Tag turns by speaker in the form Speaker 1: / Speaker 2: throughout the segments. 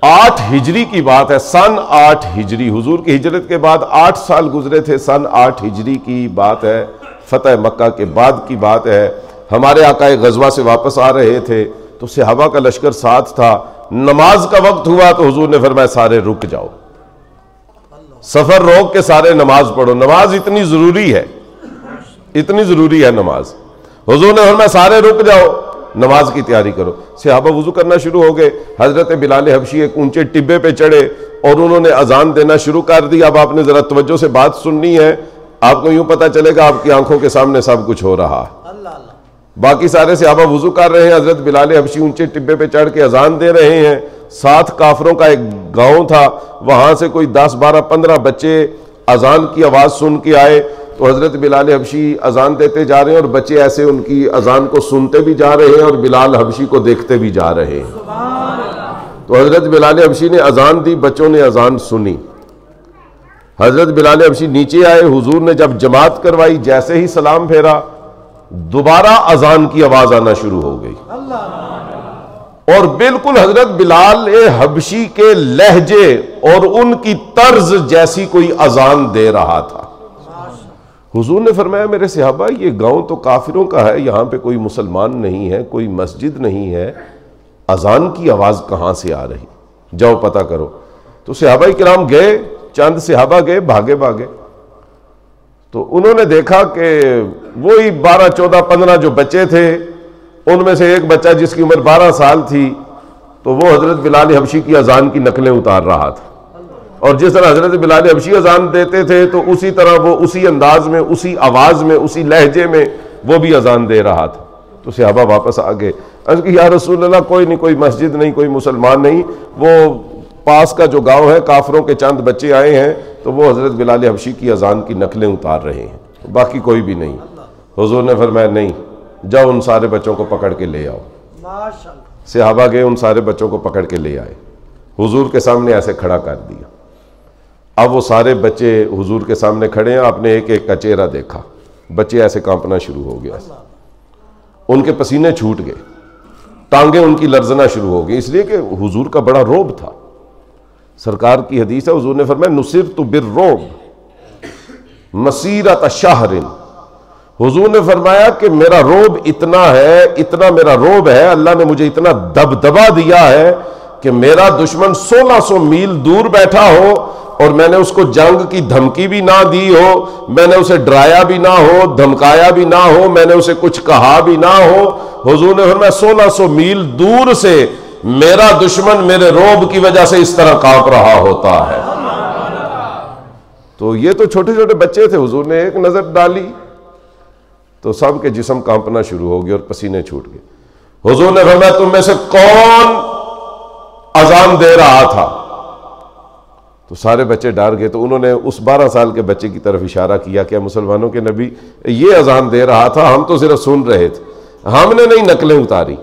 Speaker 1: 8 ہجری کی بات ہے، سن 8 ہجری، حضور کی ہجرت کے بعد 8 سال گزرے تھے، سن 8 ہجری کی بات ہے، فتح مکہ کے بعد کی بات ہے۔ ہمارے آقا غزوہ سے واپس آ رہے تھے تو صحابہ کا لشکر ساتھ تھا، نماز کا وقت ہوا تو حضور نے فرمایا سارے رک جاؤ، سفر روک کے سارے نماز پڑھو، نماز اتنی ضروری ہے، اتنی ضروری ہے نماز۔ حضور نے فرمایا سارے رک جاؤ، نماز کی تیاری کرو۔ صحابہ وضو کرنا شروع ہو گئے، حضرت بلال حبشی ایک اونچے ٹبے پہ چڑھے اور انہوں نے اذان دینا شروع کر دی۔ اب آپ نے ذرا توجہ سے بات سننی ہے، آپ کو یوں پتہ چلے گا آپ کی آنکھوں کے سامنے سب کچھ ہو رہا ہے۔ باقی سارے صحابہ وضو کر رہے ہیں، حضرت بلال حبشی اونچے ٹبے پہ چڑھ کے اذان دے رہے ہیں۔ ساتھ کافروں کا ایک گاؤں تھا، وہاں سے کوئی 10 12 15 بچے اذان کی آواز سن کے آئے تو حضرت بلال حبشی اذان دیتے جا رہے ہیں اور بچے ایسے ان کی اذان کو سنتے بھی جا رہے ہیں اور بلال حبشی کو دیکھتے بھی جا رہے ہیں۔ تو حضرت بلال حبشی نے اذان دی، بچوں نے اذان سنی۔ حضرت بلال حبشی نیچے آئے، حضور نے جب جماعت کروائی، جیسے ہی سلام پھیرا دوبارہ اذان کی آواز آنا شروع ہو گئی اور بالکل حضرت بلال حبشی کے لہجے اور ان کی طرز جیسی کوئی اذان دے رہا تھا۔ حضور نے فرمایا میرے صحابہ یہ گاؤں تو کافروں کا ہے، یہاں پہ کوئی مسلمان نہیں ہے، کوئی مسجد نہیں ہے، اذان کی آواز کہاں سے آ رہی، جاؤ پتہ کرو۔ تو صحابہ کرام گئے، چند صحابہ گئے، بھاگے تو انہوں نے دیکھا کہ وہی 12 14 15 جو بچے تھے ان میں سے ایک بچہ جس کی عمر 12 سال تھی تو وہ حضرت بلال حبشی کی اذان کی نقلیں اتار رہا تھا، اور جس طرح حضرت بلال حبشی اذان دیتے تھے تو اسی طرح وہ اسی انداز میں، اسی آواز میں، اسی لہجے میں وہ بھی اذان دے رہا تھا۔ تو صحابہ واپس آ گئے، عرض کی یا رسول اللہ کوئی نہیں، کوئی مسجد نہیں، کوئی مسلمان نہیں، وہ پاس کا جو گاؤں ہے کافروں کے چند بچے آئے ہیں تو وہ حضرت بلال حبشی کی اذان کی نقلیں اتار رہے ہیں، باقی کوئی بھی نہیں۔ حضور نے فرمایا نہیں، جاؤ ان سارے بچوں کو پکڑ کے لے آؤ۔ صحابہ گئے، ان سارے بچوں کو پکڑ کے لے آئے، حضور کے سامنے ایسے کھڑا کر دیا۔ اب وہ سارے بچے حضور کے سامنے کھڑے ہیں، آپ نے ایک ایک کا چہرہ دیکھا، بچے ایسے کانپنا شروع ہو گیا، ان کے پسینے چھوٹ گئے، ٹانگیں ان کی لرزنا شروع ہو گئی، اس لیے کہ حضور کا بڑا روب تھا۔ سرکار کی حدیث ہے، حضور نے فرمایا نصرت بالرعب مسیرۃ شہر۔ حضور نے فرمایا کہ میرا روب اتنا ہے، اتنا میرا روب ہے، اللہ نے مجھے اتنا دبدبا دیا ہے کہ میرا دشمن 1600 میل دور بیٹھا ہو اور میں نے اس کو جنگ کی دھمکی بھی نہ دی ہو، میں نے اسے ڈرایا بھی نہ ہو، دھمکایا بھی نہ ہو، میں نے اسے کچھ کہا بھی نہ ہو، حضور نے فرمایا 1600 میل دور سے میرا دشمن میرے روب کی وجہ سے اس طرح کانپ رہا ہوتا ہے۔ تو یہ تو چھوٹے چھوٹے بچے تھے، حضور نے ایک نظر ڈالی تو سب کے جسم کانپنا شروع ہو گئے اور پسینے چھوٹ گئے۔ حضور نے فرمایا تم میں سے کون اذان دے رہا تھا؟ تو سارے بچے ڈر گئے، تو انہوں نے اس 12 سال کے بچے کی طرف اشارہ کیا کہ مسلمانوں کے نبی یہ اذان دے رہا تھا، ہم تو صرف سن رہے تھے، ہم نے نہیں نقلیں اتاری۔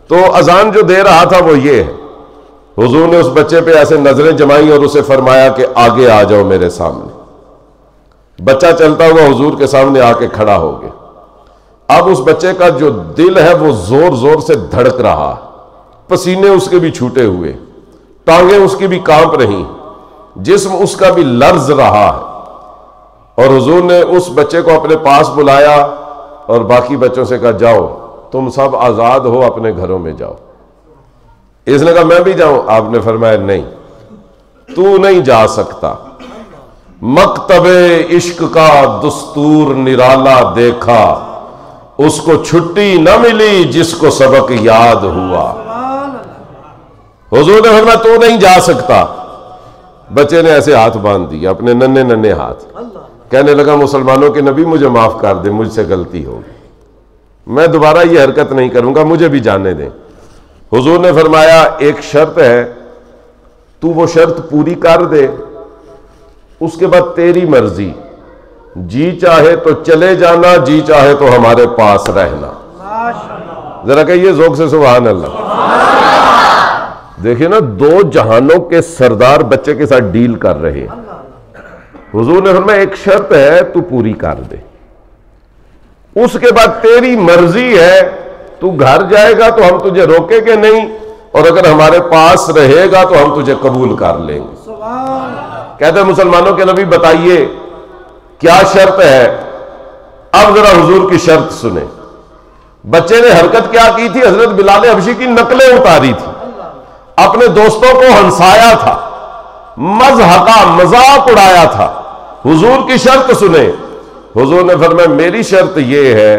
Speaker 1: تو اذان جو دے رہا تھا وہ یہ ہے۔ حضور نے اس بچے پہ ایسے نظریں جمائیں اور اسے فرمایا کہ آگے آ جاؤ میرے سامنے۔ بچہ چلتا ہوا حضور کے سامنے آ کے کھڑا ہو گیا۔ اب اس بچے کا جو دل ہے وہ زور زور سے دھڑک رہا، پسینے اس کے بھی چھوٹے ہوئے، ٹانگیں اس کی بھی کانپ رہی، جسم اس کا بھی لرز رہا ہے۔ اور حضور نے اس بچے کو اپنے پاس بلایا اور باقی بچوں سے کہا جاؤ تم سب آزاد ہو، اپنے گھروں میں جاؤ۔ اس نے کہا میں بھی جاؤں؟ آپ نے فرمایا نہیں، تو نہیں جا سکتا، مکتب عشق کا دستور نرالا دیکھا، اس کو چھٹی نہ ملی جس کو سبق یاد ہوا۔ حضور نے فرمایا تو نہیں جا سکتا۔ بچے نے ایسے ہاتھ باندھ دیا، اپنے ننھے ننھے ہاتھ، کہنے لگا مسلمانوں کے نبی مجھے معاف کر دے، مجھ سے غلطی ہو گئی، میں دوبارہ یہ حرکت نہیں کروں گا، مجھے بھی جانے دیں۔ حضور نے فرمایا ایک شرط ہے، تو وہ شرط پوری کر دے، اس کے بعد تیری مرضی، جی چاہے تو چلے جانا، جی چاہے تو ہمارے پاس رہنا۔ ذرا کہیے ذوق سے سبحان اللہ۔ دیکھیں نا، 2 جہانوں کے سردار بچے کے ساتھ ڈیل کر رہے۔ حضور نے فرمایا ایک شرط ہے، تو پوری کر دے، اس کے بعد تیری مرضی ہے، تو گھر جائے گا تو ہم تجھے روکے کہ نہیں، اور اگر ہمارے پاس رہے گا تو ہم تجھے قبول کر لیں گے۔ کہتے ہیں مسلمانوں کے نبی بتائیے کیا شرط ہے؟ اب ذرا حضور کی شرط سنیں۔ بچے نے حرکت کیا کی تھی؟ حضرت بلال حبشی کی نقلیں اتاری تھی، اپنے دوستوں کو ہنسایا تھا، مضحکہ مذاق اڑایا تھا۔ حضور کی شرط سنیں۔ حضور نے فرمایا میری شرط یہ ہے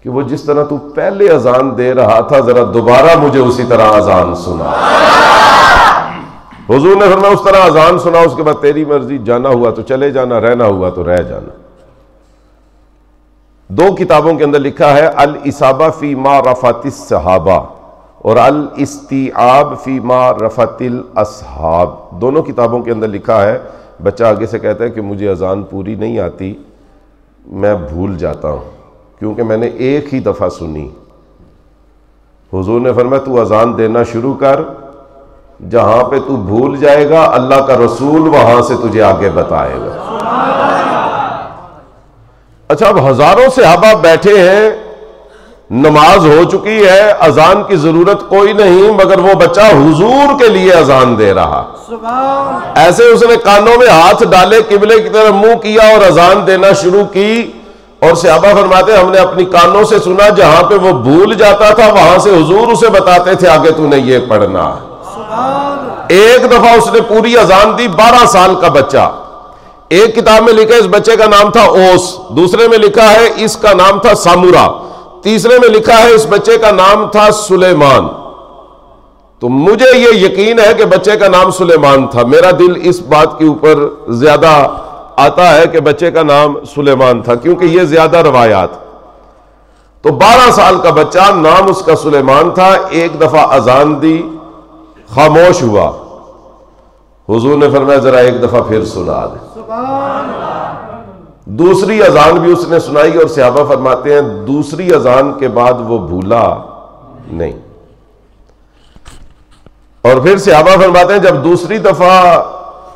Speaker 1: کہ وہ جس طرح تو پہلے اذان دے رہا تھا ذرا دوبارہ مجھے اسی طرح اذان سنا۔ حضور نے فرمایا اس طرح اذان سنا، اس کے بعد تیری مرضی، جانا ہوا تو چلے جانا، رہنا ہوا تو رہ جانا۔ دو کتابوں کے اندر لکھا ہے الاصابہ فی ما رفعت الصحابہ اور الاستیعاب فی ما رفعت الاصحاب، دونوں کتابوں کے اندر لکھا ہے۔ بچہ آگے سے کہتا ہے کہ مجھے اذان پوری نہیں آتی، میں بھول جاتا ہوں کیونکہ میں نے ایک ہی دفعہ سنی۔ حضور نے فرمایا تو اذان دینا شروع کر، جہاں پہ تو بھول جائے گا اللہ کا رسول وہاں سے تجھے آگے بتائے گا۔ اچھا، اب ہزاروں صحابہ بیٹھے ہیں، نماز ہو چکی ہے، اذان کی ضرورت کوئی نہیں، مگر وہ بچہ حضور کے لیے اذان دے رہا۔ ایسے اس نے کانوں میں ہاتھ ڈالے، قبلے کی طرف منہ کیا اور اذان دینا شروع کی، اور صحابہ فرماتے ہیں ہم نے اپنی کانوں سے سنا، جہاں پہ وہ بھول جاتا تھا وہاں سے حضور اسے بتاتے تھے آگے تو نے یہ پڑھنا۔ ایک دفعہ اس نے پوری اذان دی، 12 سال کا بچہ۔ ایک کتاب میں لکھا ہے اس بچے کا نام تھا اوس، دوسرے میں لکھا ہے اس کا نام تھا سامورا، تیسرے میں لکھا ہے اس بچے کا نام تھا سلیمان۔ تو مجھے یہ یقین ہے کہ بچے کا نام سلیمان تھا، میرا دل اس بات کے اوپر زیادہ آتا ہے کہ بچے کا نام سلیمان تھا، کیونکہ یہ زیادہ روایات۔ تو 12 سال کا بچہ، نام اس کا سلیمان تھا، ایک دفعہ اذان دی، خاموش ہوا۔ حضور نے فرمایا ذرا ایک دفعہ پھر سنا دے۔ دوسری اذان بھی اس نے سنائی، اور صحابہ فرماتے ہیں دوسری اذان کے بعد وہ بھولا نہیں۔ اور پھر صحابہ فرماتے ہیں جب دوسری دفعہ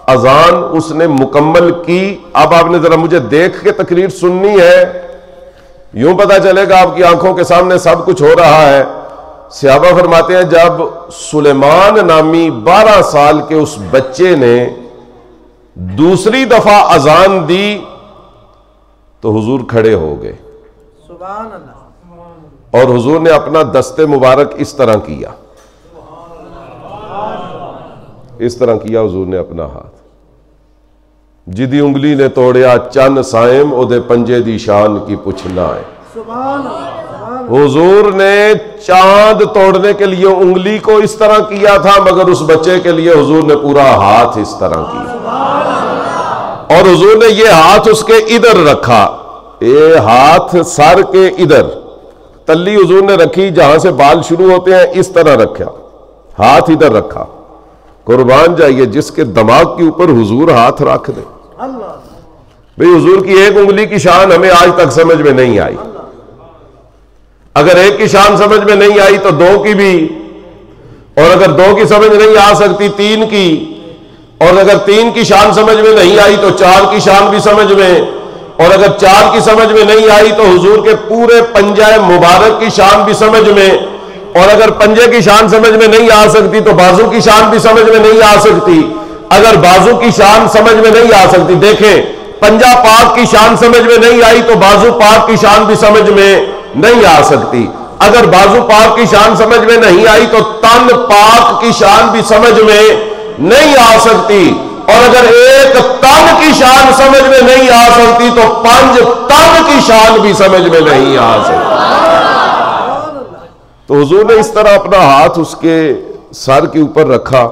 Speaker 1: اذان اس نے مکمل کی، اب آپ نے ذرا مجھے دیکھ کے تقریر سننی ہے، یوں پتا چلے گا آپ کی آنکھوں کے سامنے سب کچھ ہو رہا ہے۔ صحابہ فرماتے ہیں جب سلیمان نامی 12 سال کے اس بچے نے دوسری دفعہ اذان دی تو حضور کھڑے ہو گئے،
Speaker 2: سبحان اللہ،
Speaker 1: اور حضور نے اپنا دست مبارک اس طرح کیا، اس طرح کیا حضور نے اپنا ہاتھ، جدی انگلی نے توڑیا چن سائم او دے پنجے دی شان کی پوچھنا ہے۔
Speaker 2: سبحان اللہ،
Speaker 1: حضور نے چاند توڑنے کے لیے انگلی کو اس طرح کیا تھا، مگر اس بچے کے لیے حضور نے پورا ہاتھ اس طرح کیا، اور حضور نے یہ ہاتھ اس کے ادھر رکھا، یہ ہاتھ سر کے ادھر، تلی حضور نے رکھی جہاں سے بال شروع ہوتے ہیں، اس طرح رکھا، ہاتھ ادھر رکھا۔ قربان جائیے جس کے دماغ کے اوپر حضور ہاتھ رکھ دے۔ بھئی حضور کی ایک انگلی کی شان ہمیں آج تک سمجھ میں نہیں آئی، اگر ایک کی شان سمجھ میں نہیں آئی تو دو کی بھی، اور اگر دو کی سمجھ نہیں آ سکتی تین کی، اور اگر تین کی شان سمجھ میں نہیں آئی تو چار کی شان بھی سمجھ میں، اور اگر چار کی سمجھ میں نہیں آئی تو حضور کے پورے پنجہ مبارک کی شان بھی سمجھ میں، اور اگر پنجے کی شان سمجھ میں نہیں آ سکتی تو بازو کی شان بھی سمجھ میں نہیں آ سکتی، اگر بازو کی شان سمجھ میں نہیں آ سکتی، دیکھیں پنجہ پاک کی شان سمجھ میں نہیں آئی تو بازو پاک کی شان بھی سمجھ میں نہیں آ سکتی، اگر بازو پاک کی شان سمجھ میں نہیں آئی تو تن پاک کی شان بھی سمجھ میں نہیں آ سکتی، اور اگر ایک تن کی شان سمجھ میں نہیں آ سکتی تو 5 تن کی شان بھی سمجھ میں نہیں آ سکتی۔ تو حضور نے اس طرح اپنا ہاتھ اس کے سر کے اوپر رکھا،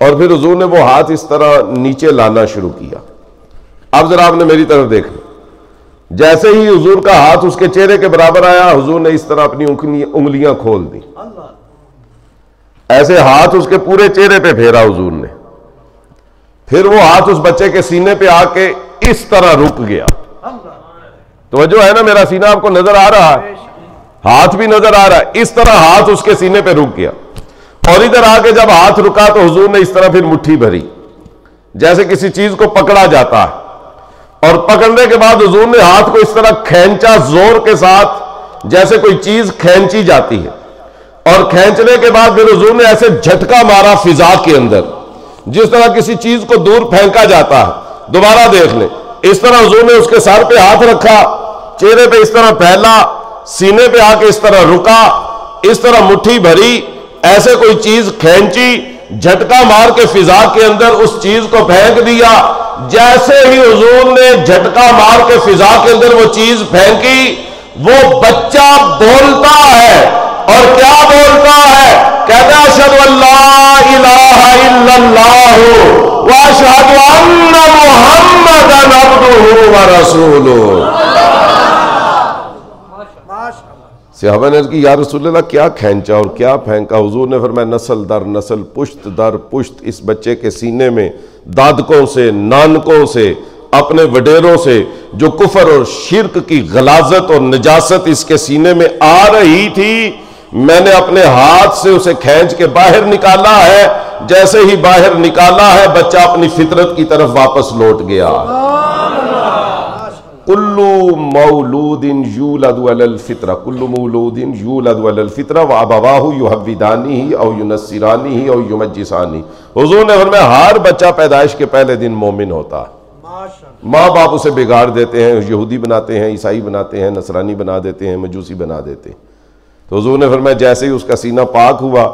Speaker 1: اور پھر حضور نے وہ ہاتھ اس طرح نیچے لانا شروع کیا۔ اب ذرا آپ نے میری طرف دیکھنا، جیسے ہی حضور کا ہاتھ اس کے چہرے کے برابر آیا، حضور نے اس طرح اپنی انگلیاں کھول دی، ایسے ہاتھ اس کے پورے چہرے پہ پھیرا حضور نے، پھر وہ ہاتھ اس بچے کے سینے پہ آ کے اس طرح رک گیا۔ توجہ ہے نا، میرا سینہ آپ کو نظر آ رہا ہے، ہاتھ بھی نظر آ رہا ہے، اس طرح ہاتھ اس کے سینے پہ رک گیا، اور ادھر آ کے جب ہاتھ رکا تو حضور نے اس طرح پھر مٹھی بھری، جیسے کسی چیز کو پکڑا جاتا ہے، اور پکڑنے کے بعد حضور نے ہاتھ کو اس طرح کھینچا زور کے ساتھ، جیسے کوئی چیز کھینچی جاتی ہے، اور کھینچنے کے بعد پھر حضور نے ایسے جھٹکا مارا فضا کے اندر، جس طرح کسی چیز کو دور پھینکا جاتا ہے۔ دوبارہ دیکھ لیں، اس طرح حضور نے اس کے سر پہ ہاتھ رکھا، چہرے پہ اس طرح پھیلا، سینے پہ آ کے اس طرح رکا، اس طرح مٹھی بھری، ایسے کوئی چیز کھینچی، جھٹکا مار کے فضا کے اندر اس چیز کو پھینک دیا۔ جیسے ہی حضور نے جھٹکا مار کے فضا کے اندر وہ چیز پھینکی، وہ بچہ بولتا ہے، اور کیا بولتا ہے؟ کہتا ہے اشہد ان لا الہ الا اللہ واشہد ان محمدا عبدہ ورسولہ۔ صحابہ نے کہ یا رسول اللہ کیا کھینچا اور کیا پھینکا؟ حضور نے فرمایا نسل در نسل، پشت در پشت اس بچے کے سینے میں دادکوں سے، نانکوں سے، اپنے وڈیروں سے جو کفر اور شرک کی غلاظت اور نجاست اس کے سینے میں آ رہی تھی، میں نے اپنے ہاتھ سے اسے کھینچ کے باہر نکالا ہے۔ جیسے ہی باہر نکالا ہے، بچہ اپنی فطرت کی طرف واپس لوٹ گیا۔ کلو مولود یولد علی الفطرہ، کلو مولود یولد علی الفطرہ وابواہ یحودانہ او ینصرانہ او یمجسانہ۔ حضور نے فرمایا ہر بچہ پیدائش کے پہلے دن مومن ہوتا ہے، ماں باپ اسے بگاڑ دیتے ہیں، یہودی بناتے ہیں، عیسائی بناتے ہیں، نصرانی بنا دیتے ہیں، مجوسی بنا دیتے ہیں۔ تو حضور نے فرمایا جیسے ہی اس کا سینہ پاک ہوا،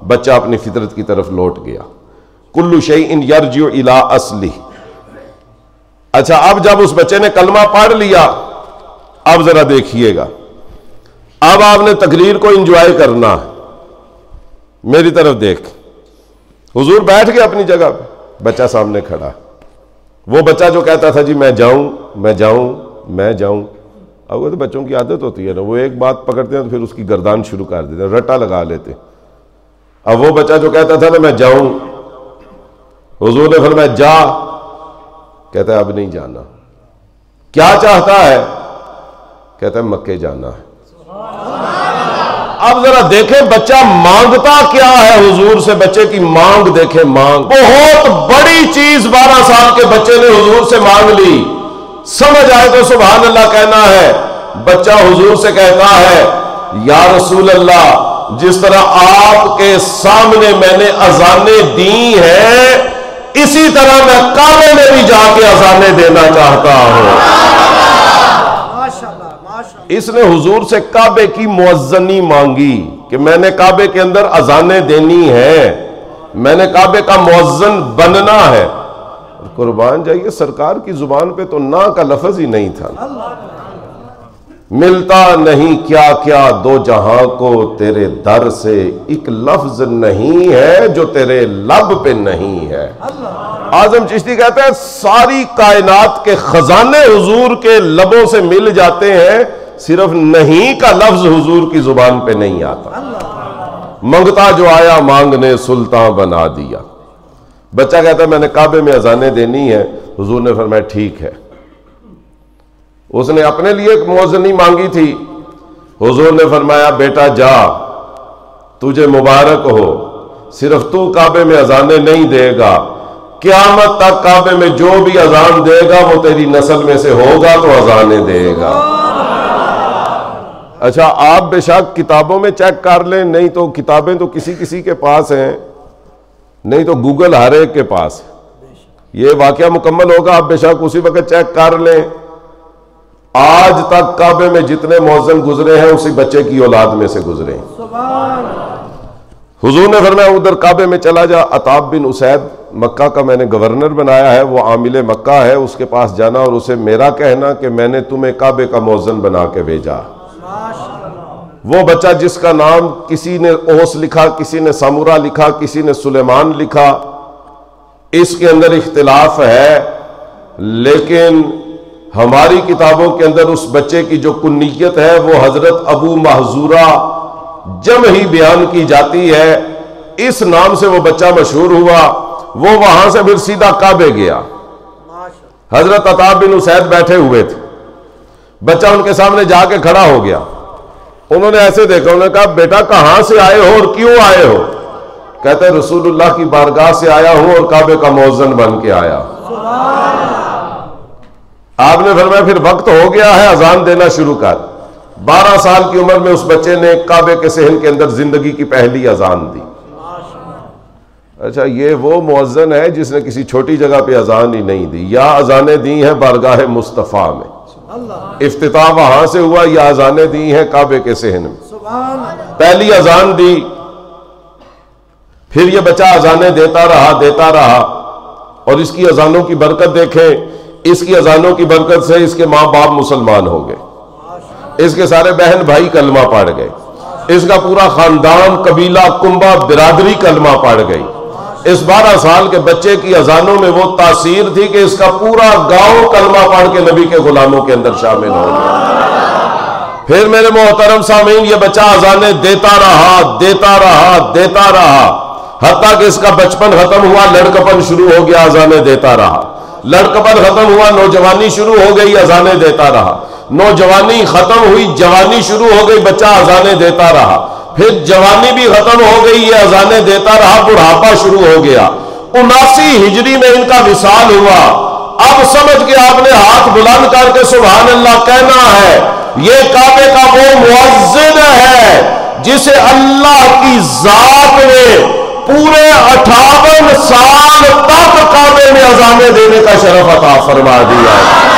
Speaker 1: بچہ اپنی فطرت کی طرف لوٹ گیا۔ کل شیء یرجع الی اصلہ۔ اچھا، اب جب اس بچے نے کلمہ پڑھ لیا، اب ذرا دیکھیے گا، اب آپ نے تقریر کو انجوائے کرنا ہے۔ میری طرف دیکھ، حضور بیٹھ گئے اپنی جگہ پہ، بچہ سامنے کھڑا ہے۔ وہ بچہ جو کہتا تھا جی میں جاؤں میں جاؤں میں جاؤں، اب وہ تو بچوں کی عادت ہوتی ہے نا، وہ ایک بات پکڑتے ہیں تو پھر اس کی گردان شروع کر دیتے ہیں، رٹا لگا لیتے۔ اب وہ بچہ جو کہتا تھا نا میں جاؤں، حضور نے فرمایا جا، کہتا ہے اب نہیں جانا۔ کیا چاہتا ہے؟ کہتا ہے مکے جانا ہے۔ اب ذرا دیکھیں بچہ مانگتا کیا ہے حضور سے، بچے کی مانگ دیکھیں، مانگ بہت بڑی چیز 12 سال کے بچے نے حضور سے مانگ لی۔ سمجھ آئے تو سبحان اللہ کہنا ہے۔ بچہ حضور سے کہتا ہے یا رسول اللہ، جس طرح آپ کے سامنے میں نے اذانیں دی ہیں، اسی طرح میں کعبے میں بھی جا کے اذانیں دینا چاہتا ہوں۔ اس نے حضور سے کعبے کی مؤذنی مانگی کہ میں نے کعبے کے اندر اذانیں دینی ہیں، میں نے کعبے کا مؤذن بننا ہے۔ قربان جائیے، سرکار کی زبان پہ تو نا کا لفظ ہی نہیں تھا۔ ملتا نہیں کیا کیا دو جہاں کو تیرے در سے، ایک لفظ نہیں ہے جو تیرے لب پہ نہیں ہے۔ اعظم چشتی کہتا ہے ساری کائنات کے خزانے حضور کے لبوں سے مل جاتے ہیں، صرف نہیں کا لفظ حضور کی زبان پہ نہیں آتا۔ منگتا جو آیا مانگنے سلطان بنا دیا۔ بچہ کہتا ہے میں نے کعبے میں اذانیں دینی ہے، حضور نے فرمایا ٹھیک ہے۔ اس نے اپنے لیے ایک مؤذنی مانگی تھی، حضور نے فرمایا بیٹا جا، تجھے مبارک ہو، صرف تو کعبے میں اذانیں نہیں دے گا، قیامت تک کعبے میں جو بھی اذان دے گا وہ تیری نسل میں سے ہوگا تو اذانیں دے گا۔ اچھا، آپ بے شک کتابوں میں چیک کر لیں، نہیں تو کتابیں تو کسی کسی کے پاس ہیں، نہیں تو گوگل ہر ایک کے پاس ہے۔ یہ واقعہ مکمل ہوگا، آپ بے شک اسی وقت چیک کر لیں۔ آج تک کعبے میں جتنے مؤذن گزرے ہیں اسی بچے کی اولاد میں سے گزرے ہیں۔ حضور نے فرمایا ادھر کعبے میں چلا جا، عطاب بن اسید مکہ کا میں نے گورنر بنایا ہے، وہ عامل مکہ ہے، اس کے پاس جانا اور اسے میرا کہنا کہ میں نے تمہیں کعبے کا مؤذن بنا کے بھیجا۔ وہ بچہ جس کا نام کسی نے اوس لکھا، کسی نے سامورا لکھا، کسی نے سلیمان لکھا، اس کے اندر اختلاف ہے، لیکن ہماری کتابوں کے اندر اس بچے کی جو کنیت ہے وہ حضرت ابو محذورہ جمحی بیان کی جاتی ہے۔ اس نام سے وہ بچہ مشہور ہوا، وہ وہاں سے پھر سیدھا کعبے گیا۔ حضرت عطاب بن اسید بیٹھے ہوئے تھے، بچہ ان کے سامنے جا کے کھڑا ہو گیا۔ انہوں نے ایسے دیکھا، انہوں نے کہا بیٹا کہاں سے آئے ہو اور کیوں آئے ہو؟ کہتے ہیں رسول اللہ کی بارگاہ سے آیا ہوں اور کعبے کا مؤذن بن کے آیا۔ آپ نے فرمایا پھر وقت ہو گیا ہے، اذان دینا شروع کر۔ 12 سال کی عمر میں اس بچے نے کعبے کے صحن کے اندر زندگی کی پہلی اذان دی۔ اچھا، یہ وہ مؤذن ہے جس نے کسی چھوٹی جگہ پہ اذان ہی نہیں دی، یا اذانیں دی ہیں بارگاہ مصطفیٰ میں، افتتاح وہاں سے ہوا، یا اذانیں دی ہیں کعبے کے صحن میں۔ پہلی اذان دی، پھر یہ بچہ اذانیں دیتا رہا، اور اس کی اذانوں کی برکت دیکھیں، اس کی اذانوں کی برکت سے اس کے ماں باپ مسلمان ہو گئے، اس کے سارے بہن بھائی کلمہ پڑھ گئے، اس کا پورا خاندان، قبیلہ، کنبہ، برادری کلمہ پڑھ گئی۔ اس 12 سال کے بچے کی اذانوں میں وہ تاثیر تھی کہ اس کا پورا گاؤں کلمہ پڑھ کے نبی کے غلاموں کے اندر شامل ہو گیا۔ پھر میرے محترم سامعین، یہ بچہ اذانیں دیتا رہا، حتیٰ کہ اس کا بچپن ختم ہوا، لڑکپن شروع ہو گیا، اذانیں دیتا رہا، لڑکپن ختم ہوا، نوجوانی شروع ہو گئی، اذانیں دیتا رہا، نوجوانی ختم ہوئی، جوانی شروع ہو گئی، بچہ اذانیں دیتا رہا، پھر جوانی بھی ختم ہو گئی، یہ اذانیں دیتا رہا، بڑھاپا شروع ہو گیا۔ 79 ہجری میں ان کا وصال ہوا۔ اب سمجھ کے آپ نے ہاتھ بلند کر کے سبحان اللہ کہنا ہے، یہ کعبے کا وہ مؤذن ہے جسے اللہ کی ذات نے پورے 58 سال تک کعبے میں اذانیں دینے کا شرف عطا فرما دیا ہے۔